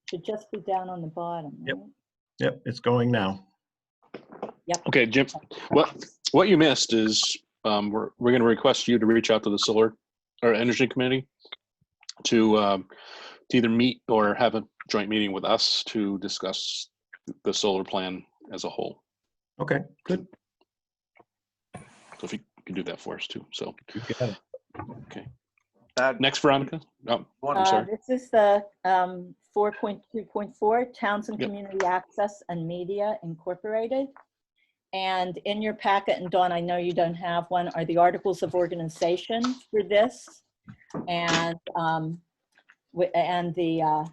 Should just be down on the bottom, right? Yep. Yep, it's going now. Yep. Okay, Jim, what you missed is we're going to request you to reach out to the solar or energy committee to either meet or have a joint meeting with us to discuss the solar plan as a whole. Okay, good. So if you can do that for us too. So, You got it. okay. Next, Veronica. Oh, I'm sorry. This is the 4.2.4 Townsend Yep. Community Access and Media Incorporated. And in your packet, and Dawn, I know you don't have one, are the articles of organization for this, and the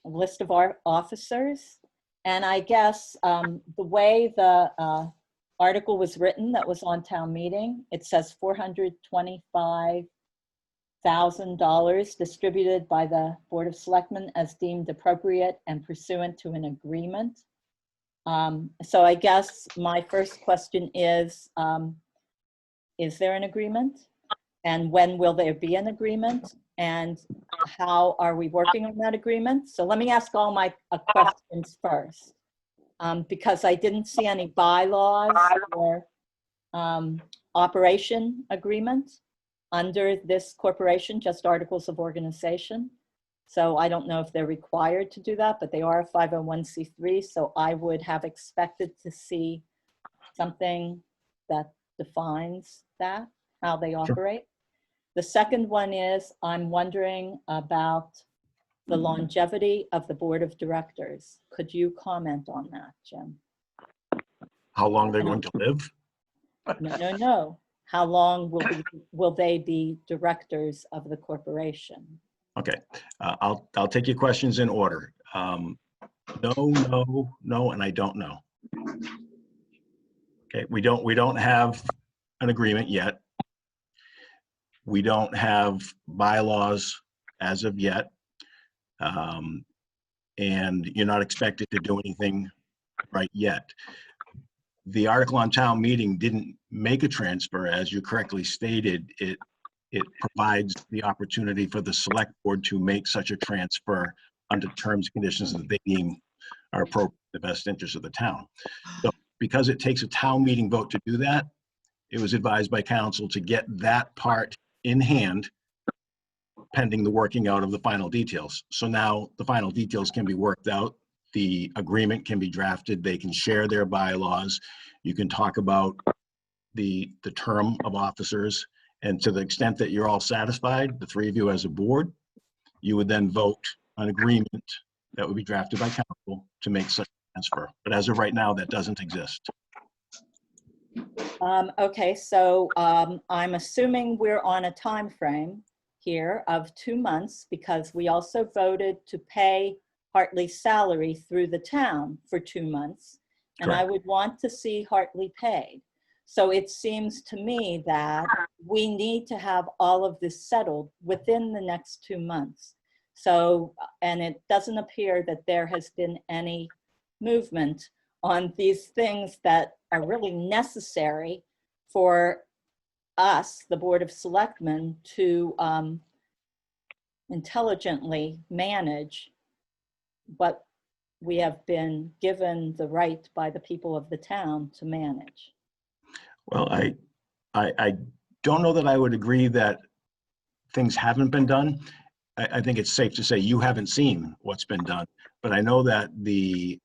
list of our officers. And I guess the way the article was written that was on town meeting, it says $425,000 distributed by the Board of Selectmen as deemed appropriate and pursuant to an agreement. So I guess my first question is there an agreement? And when will there be an agreement? And how are we working on that agreement? So let me ask all my questions first, because I didn't see any bylaws or operation agreement under this corporation, just articles of organization. So I don't know if they're required to do that, but they are a 501c3. So I would have expected to see something that defines that, how they operate. The second one is I'm wondering about the longevity of the board of directors. Could you comment on that, Jim? How long they're going to live? No. How long will they be directors of the corporation? Okay, I'll take your questions in order. No, and I don't know. Okay, we don't have an agreement yet. We don't have bylaws as of yet. And you're not expected to do anything right yet. The article on town meeting didn't make a transfer, as you correctly stated. It provides the opportunity for the select board to make such a transfer under terms and conditions that they deem are appropriate in the best interest of the town. So because it takes a town meeting vote to do that, it was advised by council to get that part in hand pending the working out of the final details. So now the final details can be worked out. The agreement can be drafted. They can share their bylaws. You can talk about the term of officers. And to the extent that you're all satisfied, the three of you as a board, you would then vote an agreement that would be drafted by council to make such a transfer. But as of right now, that doesn't exist. Okay, so I'm assuming we're on a time frame here of 2 months because we also voted to pay Hartley's salary through the town for 2 months. And I would want to see Hartley paid. So it seems to me that we need to have all of this settled within the next 2 months. So, and it doesn't appear that there has been any movement on these things that are really necessary for us, the Board of Selectmen, to intelligently manage what we have been given the right by the people of the town to manage. Well, I don't know that I would agree that things haven't been done. I think it's safe to say you haven't seen what's been done, but I know that the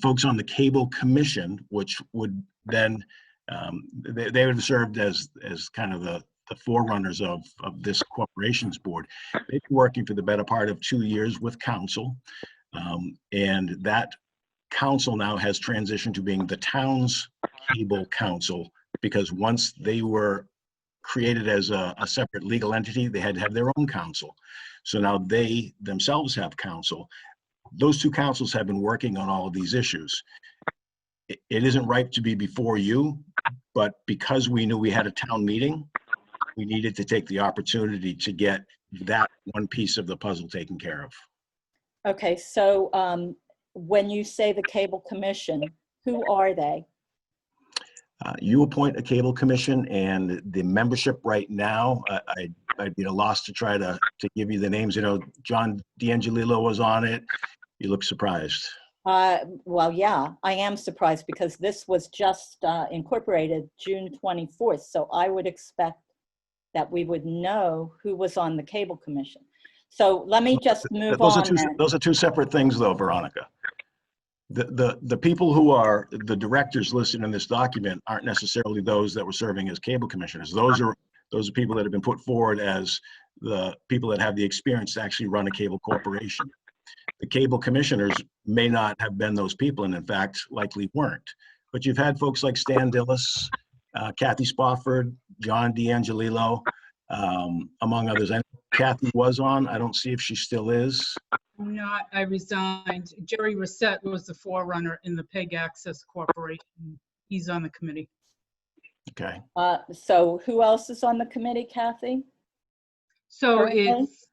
folks on the cable commission, which would then they would have served as kind of the forerunners of this corporations board. They've been working for the better part of 2 years with council, and that council now has transitioned to being the town's cable council, because once they were created as a separate legal entity, they had to have their own council. So now they themselves have council. Those two councils have been working on all of these issues. It isn't ripe to be before you, but because we knew we had a town meeting, we needed to take the opportunity to get that one piece of the puzzle taken care of. Okay, so when you say the cable commission, who are they? You appoint a cable commission, and the membership right now, I'd be at a loss to try to give you the names. You know, John D'Angelillo was on it. You look surprised. Well, yeah, I am surprised because this was just incorporated June 24th. So I would expect that we would know who was on the cable commission. So let me just move on then. Those are two separate things though, Veronica. The people who are the directors listed in this document aren't necessarily those that were serving as cable commissioners. Those are people that have been put forward as the people that have the experience to actually run a cable corporation. The cable commissioners may not have been those people, and in fact, likely weren't. But you've had folks like Stan Dillis, Kathy Spofford, John D'Angelillo, among others. And Kathy was on. I don't see if she still is. I'm not, I resigned. Jerry Reset was the forerunner in the PEG Access Corporation. He's on the committee. Okay. So who else is on the committee, Kathy? So Currently? it's,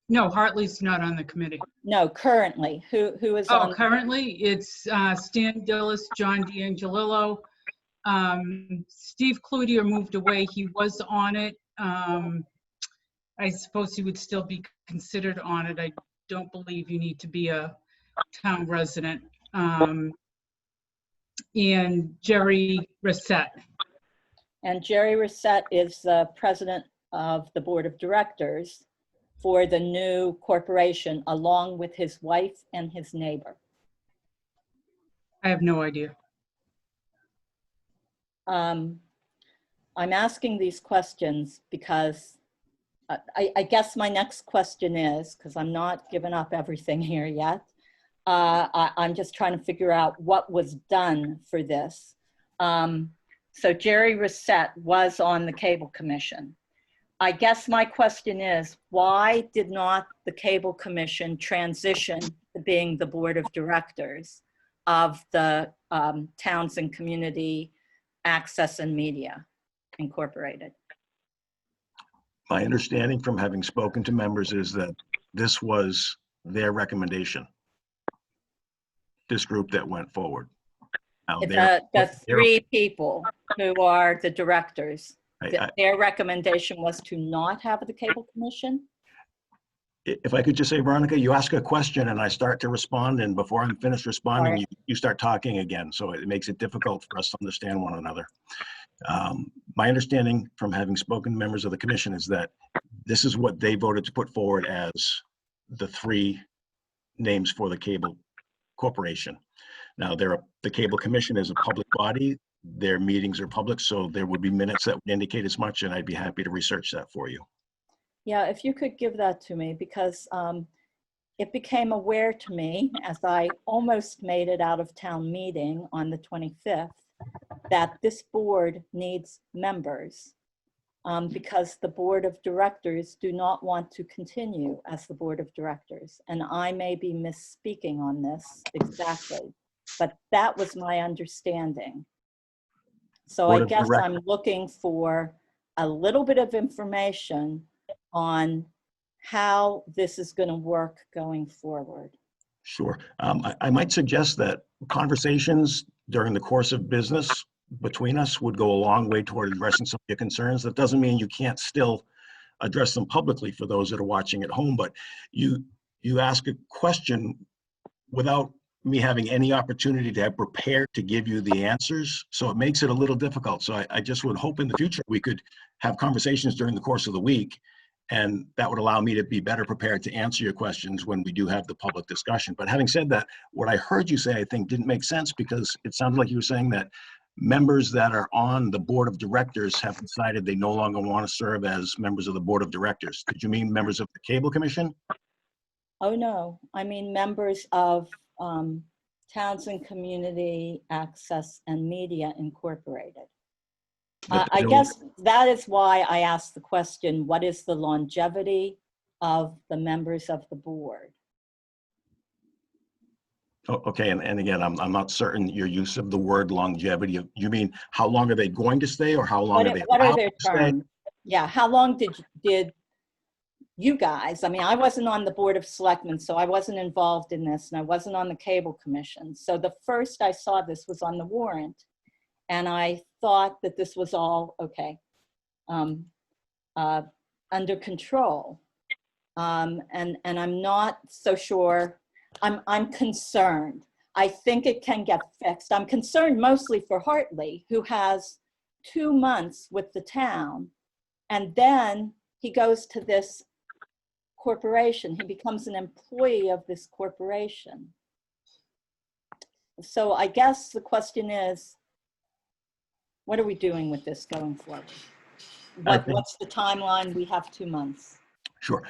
no, Hartley's not on the committee. No, currently. Who is on? Oh, currently it's Stan Dillis, John D'Angelillo. Steve Cloutier moved away. He was on it. I suppose he would still be considered on it. I don't believe you need to be a town resident. And Jerry Reset. And Jerry Reset is the president of the board of directors for the new corporation, along with his wife and his neighbor. I have no idea. I'm asking these questions because I guess my next question is, because I'm not giving up everything here yet, I'm just trying to figure out what was done for this. So Jerry Reset was on the cable commission. I guess my question is, why did not the cable commission transition to being the board of directors of the Townsend Community Access and Media Incorporated? My understanding from having spoken to members is that this was their recommendation. This group that went forward. Now, The three people who are the directors, their recommendation was to not have the cable commission? If I could just say, Veronica, you ask a question and I start to respond, and before I'm finished responding, Right. you start talking again. So it makes it difficult for us to understand one another. My understanding from having spoken to members of the commission is that this is what they voted to put forward as the three names for the cable corporation. Now, the cable commission is a public body. Their meetings are public, so there would be minutes that would indicate as much, and I'd be happy to research that for you. Yeah, if you could give that to me, because it became aware to me as I almost made it out of town meeting on the 25th, that this board needs members because the board of directors do not want to continue as the board of directors. And I may be misspeaking on this exactly, but that was my understanding. So I guess I'm looking for a little bit of information on how this is going to work going forward. Sure. I might suggest that conversations during the course of business between us would go a long way toward addressing some of your concerns. That doesn't mean you can't still address them publicly for those that are watching at home, but you ask a question without me having any opportunity to have prepared to give you the answers. So it makes it a little difficult. So I just would hope in the future we could have conversations during the course of the week, and that would allow me to be better prepared to answer your questions when we do have the public discussion. But having said that, what I heard you say, I think didn't make sense, because it sounded like you were saying that members that are on the board of directors have decided they no longer want to serve as members of the board of directors. Did you mean members of the cable commission? Oh, no, I mean members of Townsend Community Access and Media Incorporated. I guess that is why I asked the question, what is the longevity of the members of the board? Oh, okay, and again, I'm not certain your use of the word longevity. You mean how long are they going to stay, or how long are they What are allowed their to stay? terms? Yeah, how long did you guys, I mean, I wasn't on the board of selectmen, so I wasn't involved in this, and I wasn't on the cable commission. So the first I saw this was on the warrant. And I thought that this was all okay, under control. And I'm not so sure. I'm concerned. I think it can get fixed. I'm concerned mostly for Hartley, who has 2 months with the town, and then he goes to this corporation. He becomes an employee of this corporation. So I guess the question is, what are we doing with this going forward? What's the timeline? We have 2 months. Sure.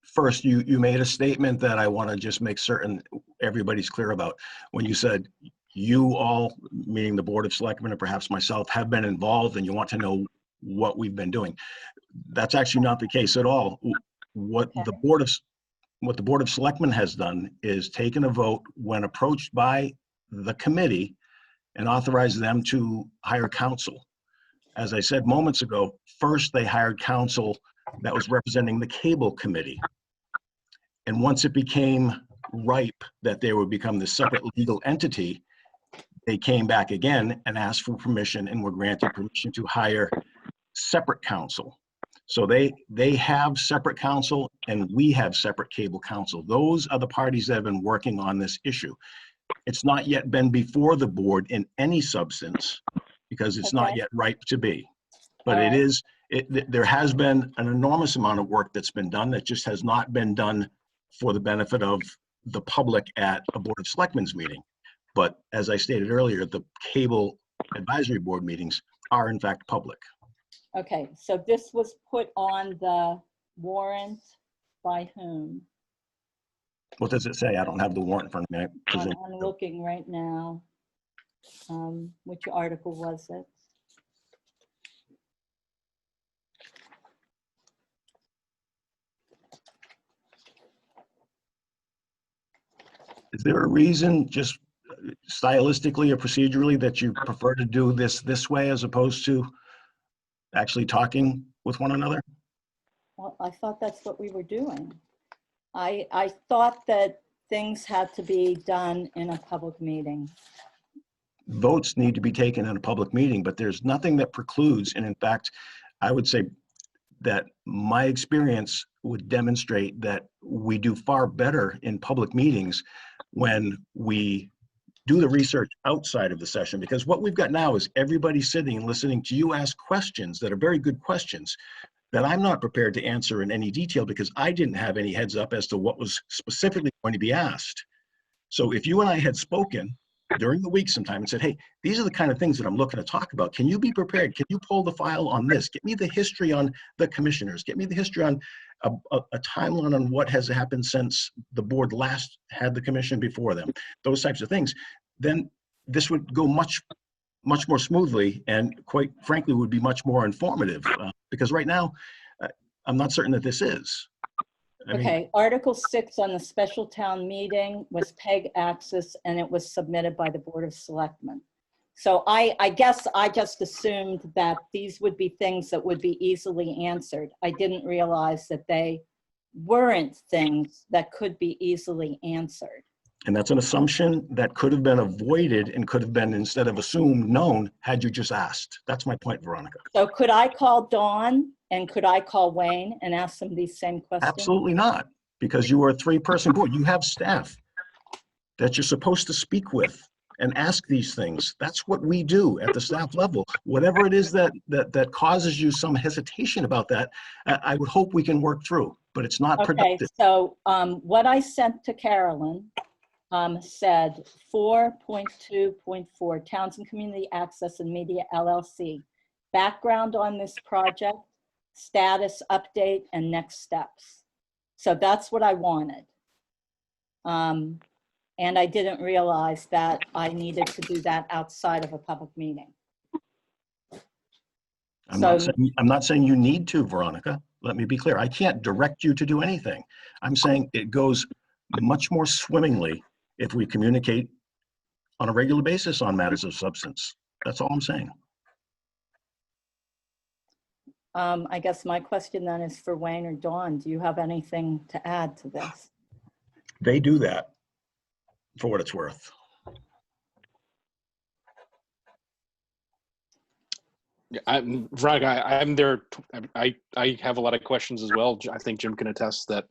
First, you made a statement that I want to just make certain everybody's clear about. When you said you all, meaning the Board of Selectmen and perhaps myself, have been involved and you want to know what we've been doing. That's actually not the case at all. What Okay. the Board of Selectmen has done is taken a vote when approached by the committee and authorized them to hire counsel. As I said moments ago, first they hired counsel that was representing the cable committee. And once it became ripe that they would become this separate legal entity, they came back again and asked for permission and were granted permission to hire separate counsel. So they have separate counsel and we have separate cable counsel. Those are the parties that have been working on this issue. It's not yet been before the board in any substance because it's not Okay. yet ripe to be. But All it right. is, there has been an enormous amount of work that's been done that just has not been done for the benefit of the public at a Board of Selectmen's meeting. But as I stated earlier, the cable advisory board meetings are in fact public. Okay, so this was put on the warrant by whom? What does it say? I don't have the warrant in front of me. I I'm presume- looking right now. Which article was it? Is there a reason, just stylistically or procedurally, that you prefer to do this way as opposed to actually talking with one another? Well, I thought that's what we were doing. I thought that things had to be done in a public meeting. Votes need to be taken in a public meeting, but there's nothing that precludes, and in fact, I would say that my experience would demonstrate that we do far better in public meetings when we do the research outside of the session, because what we've got now is everybody sitting and listening to you ask questions that are very good questions that I'm not prepared to answer in any detail because I didn't have any heads up as to what was specifically going to be asked. So if you and I had spoken during the week sometime and said, hey, these are the kind of things that I'm looking to talk about. Can you be prepared? Can you pull the file on this? Get me the history on the commissioners. Get me the history on a timeline on what has happened since the board last had the commission before them. Those types of things. Then this would go much more smoothly and quite frankly would be much more informative because right now I'm not certain that this is. I mean, Okay, Article 6 on the special town meeting was PEG access and it was submitted by the Board of Selectmen. So I guess I just assumed that these would be things that would be easily answered. I didn't realize that they weren't things that could be easily answered. and that's an assumption that could have been avoided and could have been, instead of assumed, known had you just asked. That's my point, Veronica. So could I call Dawn and could I call Wayne and ask them these same questions? Absolutely not, because you are a three-person board. You have staff that you're supposed to speak with and ask these things. That's what we do at the staff level. Whatever it is that causes you some hesitation about that, I would hope we can work through, but it's not Okay, productive. so what I sent to Carolyn said 4.2.4 Townsend Community Access and Media LLC. Background on this project, status update, and next steps. So that's what I wanted. And I didn't realize that I needed to do that outside of a public meeting. I'm not saying you need to, Veronica. Let me be clear. I can't direct you to do anything. I'm saying it goes much more swimmingly if we communicate on a regular basis on matters of substance. That's all I'm saying. I guess my question then is for Wayne or Dawn. Do you have anything to add to this? They do that for what it's worth. I'm there. I have a lot of questions as well. I think Jim can attest that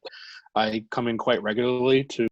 I come in quite regularly to